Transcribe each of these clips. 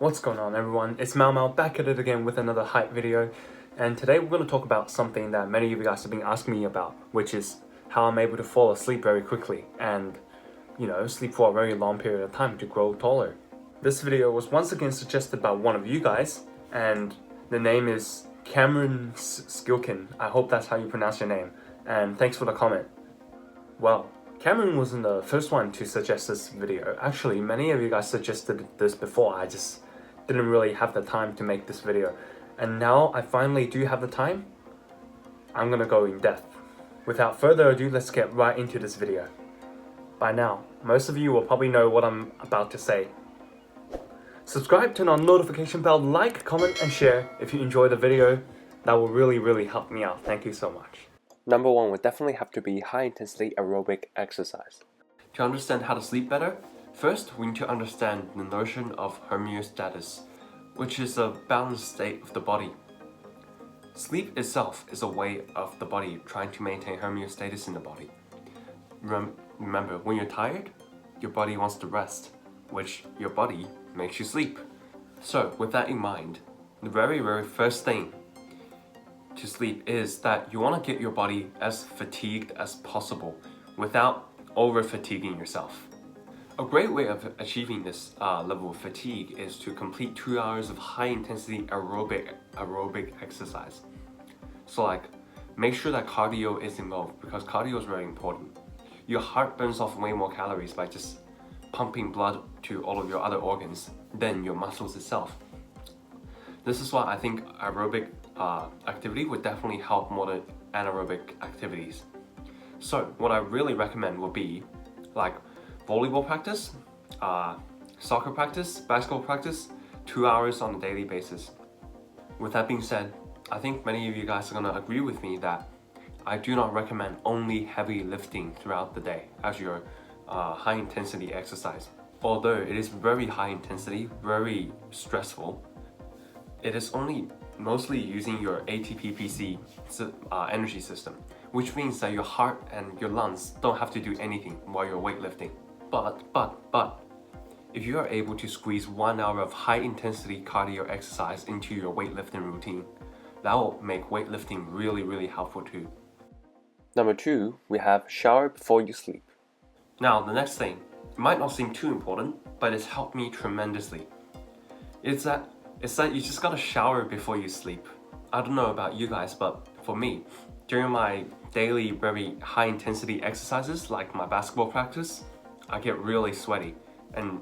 What's going on everyone, it's Mau back at it again with another hype video, and today we're going to talk about something that many of you guys have been asking me about, which is how I'm able to fall asleep very quickly and, sleep for a very long period of time to grow taller. This video was once again suggested by one of you guys, and the name is Cameron Skilkin. I hope that's how you pronounce your name, and thanks for the comment. Well, Cameron wasn't the first one to suggest this video. Actually, many of you guys suggested this before. I just didn't really have the time to make this video. And now I finally do have the time. I'm gonna go in depth. Without further ado, let's get right into this video. By now, most of you will probably know what I'm about to say. Subscribe, turn on notification bell, like, comment, and share if you enjoy the video. That will really help me out. Thank you so much. Number one would definitely have to be high-intensity aerobic exercise. To understand how to sleep better, first we need to understand the notion of homeostasis, which is a balanced state of the body. Sleep itself is a way of the body trying to maintain homeostasis in the body. Remember, when you're tired, your body wants to rest, which your body makes you sleep. So, with that in mind, the very first thing to sleep is that you want to get your body as fatigued as possible without over-fatiguing yourself. A great way of achieving this level of fatigue is to complete 2 hours of high-intensity aerobic exercise. So make sure that cardio is involved, because cardio is very important. Your heart burns off way more calories by just pumping blood to all of your other organs than your muscles itself. This is why I think aerobic activity would definitely help more than anaerobic activities. So what I really recommend would be like volleyball practice, soccer practice, basketball practice, 2 hours on a daily basis. With that being said, I think many of you guys are going to agree with me that I do not recommend only heavy lifting throughout the day as your high intensity exercise. Although it is very high intensity, very stressful, it is only mostly using your ATP-PC energy system, which means that your heart and your lungs don't have to do anything while you're weightlifting. But, if you are able to squeeze 1 hour of high-intensity cardio exercise into your weightlifting routine, that will make weightlifting really helpful too. Number 2, we have shower before you sleep. Now, the next thing, it might not seem too important, but it's helped me tremendously. It's that you just gotta shower before you sleep. I don't know about you guys, but for me, during my daily very high intensity exercises like my basketball practice, I get really sweaty, and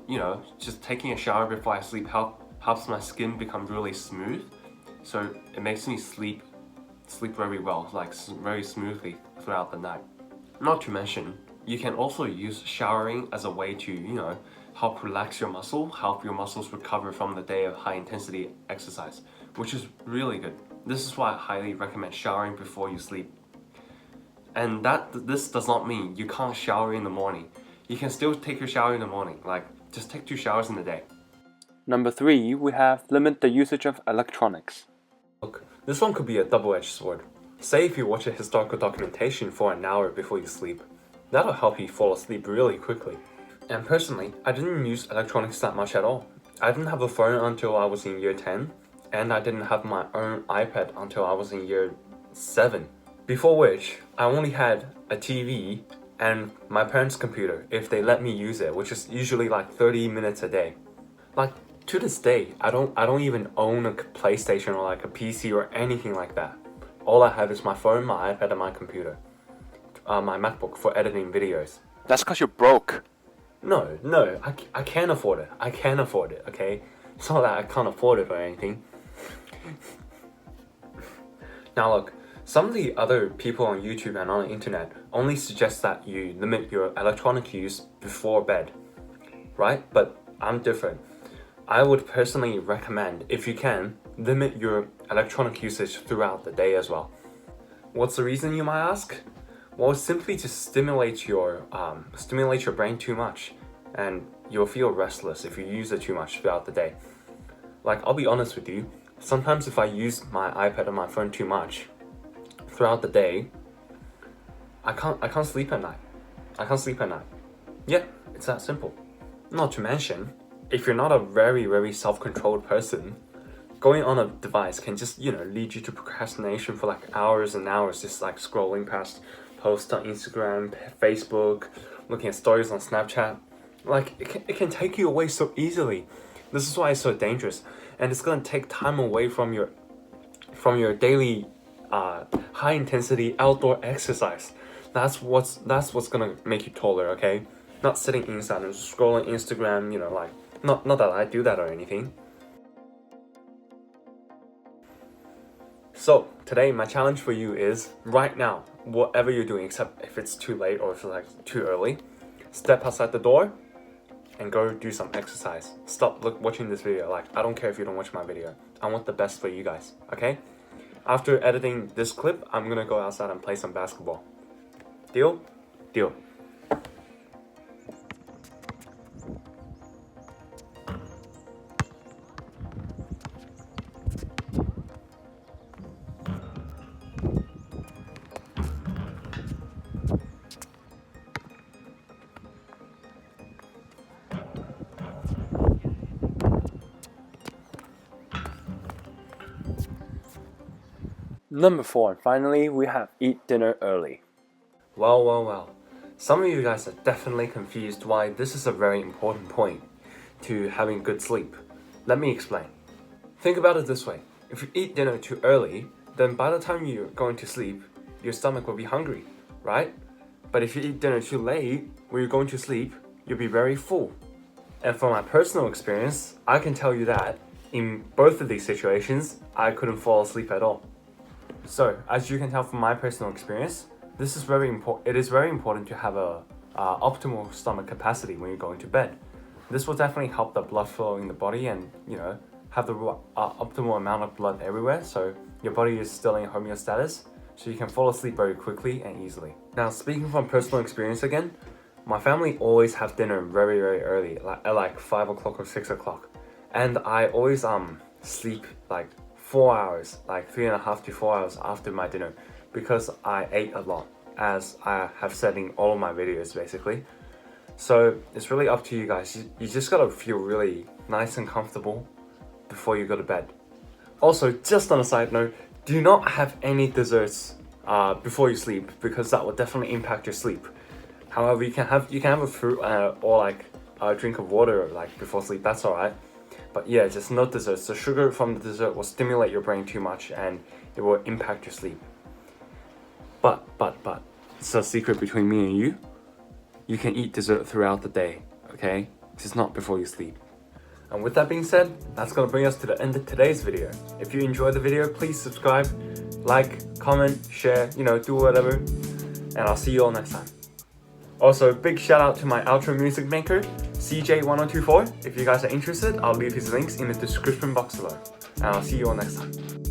just taking a shower before I sleep helps my skin become really smooth, so it makes me sleep very well, very smoothly throughout the night. Not to mention, you can also use showering as a way to help relax your muscle, help your muscles recover from the day of high intensity exercise, which is really good. This is why I highly recommend showering before you sleep. And this does not mean you can't shower in the morning. You can still take your shower in the morning, just take 2 showers in a day. Number 3, we have limit the usage of electronics. Look, this one could be a double-edged sword. Say if you watch a historical documentation for an hour before you sleep, that'll help you fall asleep really quickly. And personally, I didn't use electronics that much at all. I didn't have a phone until I was in year 10, and I didn't have my own iPad until I was in year 7. Before which, I only had a TV and my parents' computer if they let me use it, which is usually 30 minutes a day. To this day, I don't even own a PlayStation or a PC or anything like that. All I have is my phone, my iPad, and my computer. My MacBook for editing videos. That's because you're broke. No, I can afford it. I can afford it, okay? It's not that I can't afford it or anything. Now look, some of the other people on YouTube and on the internet only suggest that you limit your electronic use before bed, right? But I'm different. I would personally recommend, if you can, limit your electronic usage throughout the day as well. What's the reason, you might ask? Well, it's simply to stimulate your brain too much, and you'll feel restless if you use it too much throughout the day. I'll be honest with you, sometimes if I use my iPad and my phone too much throughout the day, I can't sleep at night. Yeah, it's that simple. Not to mention, if you're not a very self-controlled person, going on a device can just, lead you to procrastination for like hours and hours, just like scrolling past posts on Instagram, Facebook, looking at stories on Snapchat. Like, it can take you away so easily. This is why it's so dangerous, and it's gonna take time away from your daily high intensity outdoor exercise. That's what's gonna make you taller, okay? Not sitting inside and scrolling Instagram, like, not that I do that or anything. So today my challenge for you is, right now, whatever you're doing, except if it's too late or if it's like too early, step outside the door and go do some exercise. Stop watching this video. Like, I don't care if you don't watch my video. I want the best for you guys, okay? After editing this clip, I'm gonna go outside and play some basketball. Deal? Deal. Number 4, finally, we have eat dinner early. Well. Some of you guys are definitely confused why this is a very important point to having good sleep. Let me explain. Think about it this way. If you eat dinner too early, then by the time you're going to sleep, your stomach will be hungry, right? But if you eat dinner too late, when you're going to sleep, you'll be very full. And from my personal experience, I can tell you that in both of these situations, I couldn't fall asleep at all. So, as you can tell from my personal experience, this is very important. It is very important to have a optimal stomach capacity when you're going to bed. This will definitely help the blood flow in the body and, have the optimal amount of blood everywhere, so your body is still in homeostasis, so you can fall asleep very quickly and easily. Now, speaking from personal experience again, my family always have dinner very early, at like 5 o'clock or 6 o'clock, and I always sleep like 4 hours, like 3.5 to 4 hours after my dinner, because I ate a lot, as I have said in all of my videos basically. So it's really up to you guys. You just gotta feel really nice and comfortable before you go to bed. Also, just on a side note, do not have any desserts before you sleep, because that will definitely impact your sleep. However, you can have a fruit or like a drink of water like before sleep. That's alright. But yeah, just no desserts. The sugar from the dessert will stimulate your brain too much and it will impact your sleep. But, it's a secret between me and you. You can eat dessert throughout the day, okay? Just not before you sleep. And with that being said, that's gonna bring us to the end of today's video. If you enjoyed the video, please subscribe, like, comment, share, do whatever. And I'll see you all next time. Also, big shout out to my outro music maker, CJ1024. If you guys are interested, I'll leave his links in the description box below. And I'll see you all next time.